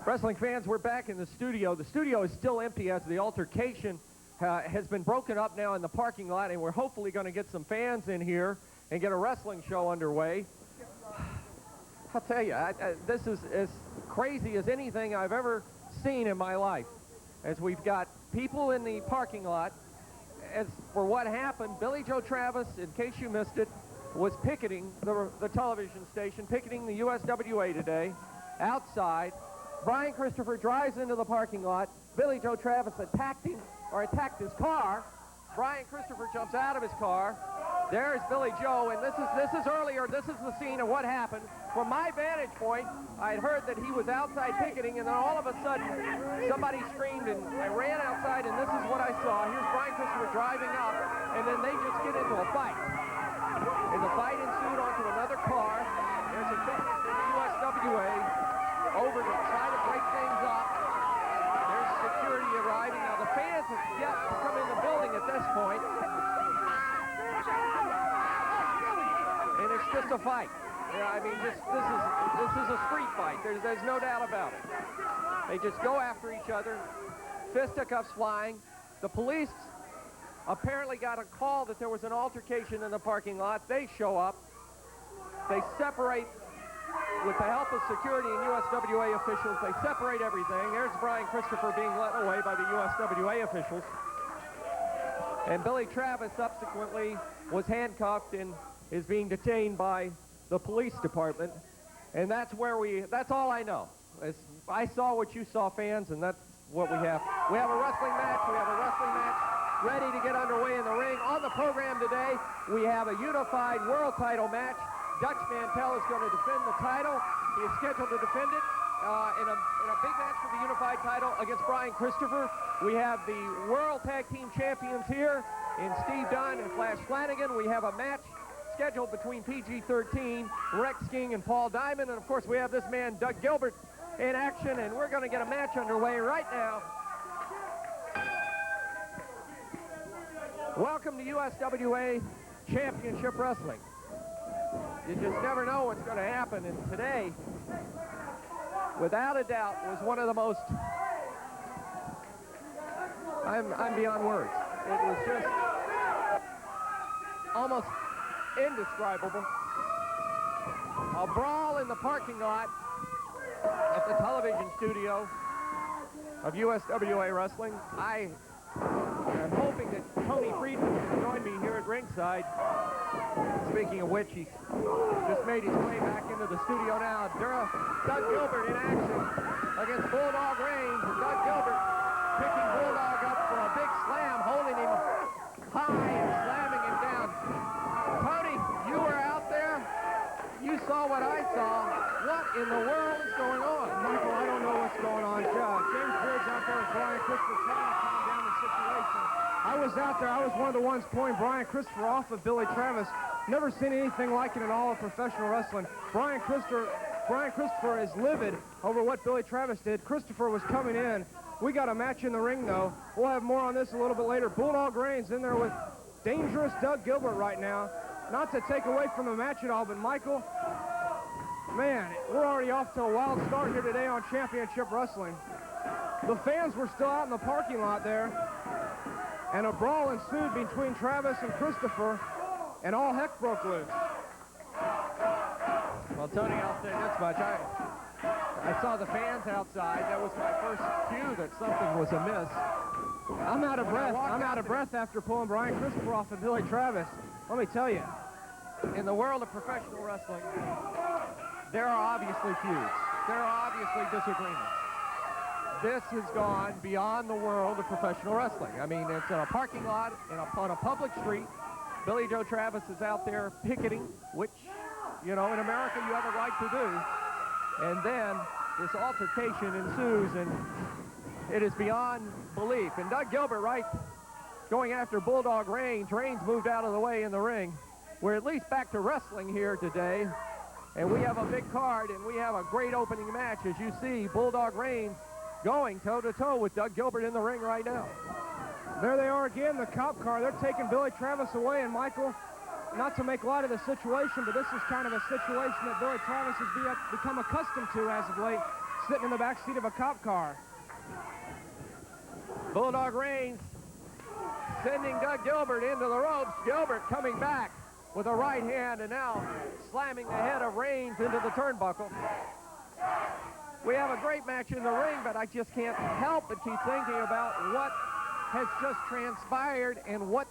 Wrestling fans, we're back in the studio. The studio is still empty as the altercation has been broken up now in the parking lot, and we're hopefully going to get some fans in here and get a wrestling show underway. I'll tell you, this is as crazy as anything I've ever seen in my life. As we've got people in the parking lot. As for what happened, Billy Joe Travis, in case you missed it, was picketing the television station, picketing the USWA today, outside. Brian Christopher drives into the parking lot. Billy Joe Travis attacked his car. Brian Christopher jumps out of his car. There's Billy Joe, and this is earlier. This is the scene of what happened. From my vantage point, I'd heard that he was outside picketing, and then all of a sudden, somebody screamed, and I ran outside, and this is what I saw. Here's Brian Christopher driving up, and then they just get into a fight. And the fight ensued onto another car. There's a ticket from the USWA over to try to break things up. There's security arriving. Now, the fans have yet to come in the building at this point. And it's just a fight. Yeah, I mean, this is a street fight. There's no doubt about it. They just go after each other. Fisticuffs flying. The police apparently got a call that there was an altercation in the parking lot. They show up. They separate, with the help of security and USWA officials, they separate everything. There's Brian Christopher being led away by the USWA officials. And Billy Travis subsequently was handcuffed and is being detained by the police department. And that's all I know. I saw what you saw, fans, and that's what we have. We have a wrestling match. We have a wrestling match ready to get underway in the ring. On the program today, we have a unified world title match. Dutch Mantel is going to defend the title. He is scheduled to defend it in a big match for the unified title against Brian Christopher. We have the World Tag Team Champions here in Steve Dunn and Flash Flanagan. We have a match scheduled between PG-13, Rex King, and Paul Diamond. And, of course, we have this man, Doug Gilbert, in action, and we're going to get a match underway right now. Welcome to USWA Championship Wrestling. You just never know what's going to happen, and today, without a doubt, was one of the most, I'm beyond words. It was just almost indescribable. A brawl in the parking lot at the television studio of USWA Wrestling. I am hoping that Tony Friedman can join me here at ringside. Speaking of which, he just made his way back into the studio now. Doug Gilbert in action against Bulldog Reigns. And Doug Gilbert picking Bulldog up for a big slam, holding him high and slamming him down. Tony, you were out there. You saw what I saw. What in the world is going on? Michael, I don't know what's going on. James Bridge out there with Brian Christopher trying to calm down the situation. I was out there. I was one of the ones pulling Brian Christopher off of Billy Travis. Never seen anything like it in all of professional wrestling. Brian Christopher is livid over what Billy Travis did. Christopher was coming in. We got a match in the ring, though. We'll have more on this a little bit later. Bulldog Reigns in there with dangerous Doug Gilbert right now. Not to take away from the match at all, but Michael, man, we're already off to a wild start here today on Championship Wrestling. The fans were still out in the parking lot there, and a brawl ensued between Travis and Christopher, and all heck broke loose. Well, Tony, I'll say this much. I saw the fans outside. That was my first cue that something was amiss. I'm out of breath. I'm out of breath after pulling Brian Christopher off of Billy Travis. Let me tell you, in the world of professional wrestling, there are obviously feuds. There are obviously disagreements. This has gone beyond the world of professional wrestling. I mean, it's in a parking lot, on a public street. Billy Joe Travis is out there picketing, which, you know, in America you have a right to do. And then this altercation ensues, and it is beyond belief. And Doug Gilbert, right, going after Bulldog Reigns. Reigns moved out of the way in the ring. We're at least back to wrestling here today. And we have a big card, and we have a great opening match. As you see, Bulldog Reigns going toe-to-toe with Doug Gilbert in the ring right now. There they are again, the cop car. They're taking Billy Travis away, and Michael, not to make light of the situation, but this is kind of a situation that Billy Travis has become accustomed to as of late. sitting in the back seat of a cop car. Bulldog Reigns sending Doug Gilbert into the ropes. Gilbert coming back with a right hand and now slamming the head of Reigns into the turnbuckle. We have a great match in the ring, but I just can't help but keep thinking about what has just transpired and what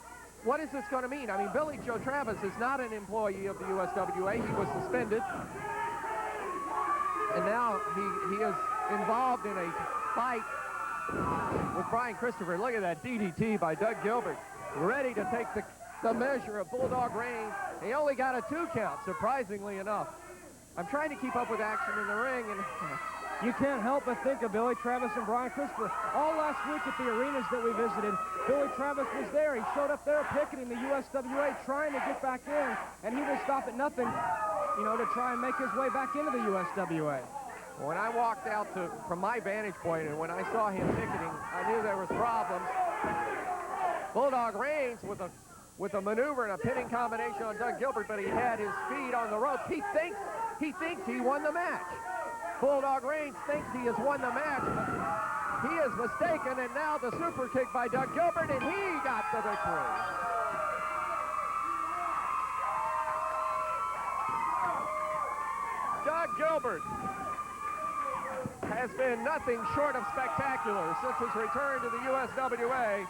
is this going to mean? I mean, Billy Joe Travis is not an employee of the USWA. He was suspended. And now he is involved in a fight with Brian Christopher. Look at that DDT by Doug Gilbert, ready to take the measure of Bulldog Reigns. He only got a 2 count, surprisingly enough. I'm trying to keep up with action in the ring, and you can't help but think of Billy Travis and Brian Christopher. All last week at the arenas that we visited, Billy Travis was there. He showed up there picketing the USWA, trying to get back in, and he will stop at nothing, you know, to try and make his way back into the USWA. When I walked out from my vantage point and when I saw him picketing, I knew there was problems. Bulldog Reigns with a maneuver and a pinning combination on Doug Gilbert, but he had his feet on the ropes. He thinks he won the match. Bulldog Reigns thinks he has won the match, but he is mistaken, and now the super kick by Doug Gilbert, and he got the victory. Doug Gilbert has been nothing short of spectacular since his return to the USWA,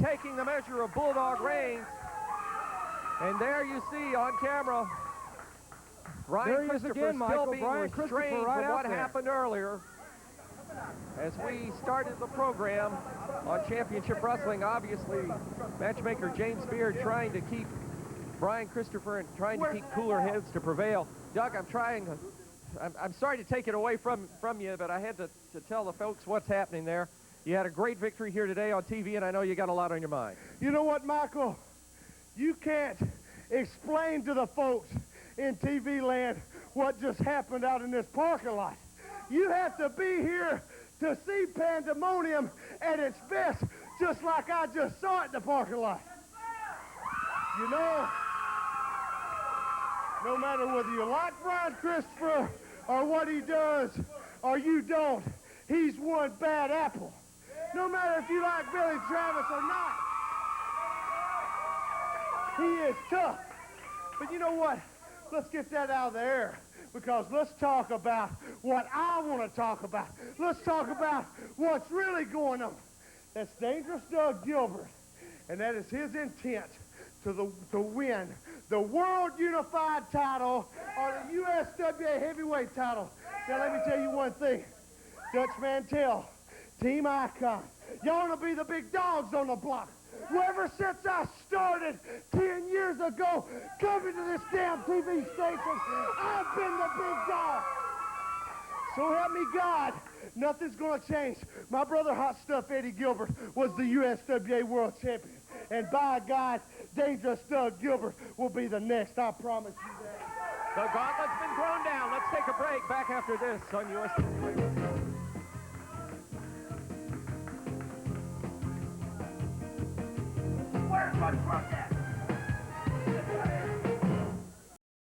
taking the measure of Bulldog Reigns. And there you see on camera, Brian Christopher still being restrained from what happened earlier. As we started the program on Championship Wrestling, obviously matchmaker James Beard trying to keep Brian Christopher and trying to keep cooler heads to prevail. Doug, I'm sorry to take it away from you, but I had to tell the folks what's happening there. You had a great victory here today on TV, and I know you got a lot on your mind. You know what, Michael? You can't explain to the folks in TV land what just happened out in this parking lot. You have to be here to see pandemonium at its best, just like I just saw it in the parking lot. You know, no matter whether you like Brian Christopher or what he does or you don't, he's one bad apple. No matter if you like Billy Travis or not, he is tough. But you know what? Let's get that out of the air, because let's talk about what I want to talk about. Let's talk about what's really going on. That's Dangerous Doug Gilbert, and that is his intent to win the World Unified title or the USWA Heavyweight title. Now, let me tell you one thing. Dutch Mantel, Team Icon, y'all want to be the big dogs on the block. Well, ever since I started 10 years ago coming to this damn TV station, I've been the big dog. So help me God, nothing's going to change. My brother Hot Stuff Eddie Gilbert was the USWA World Champion. And by God, Dangerous Doug Gilbert will be the next. I promise you that. The gauntlet's been thrown down. Let's take a break. Back after this on USWA. Where's my truck at?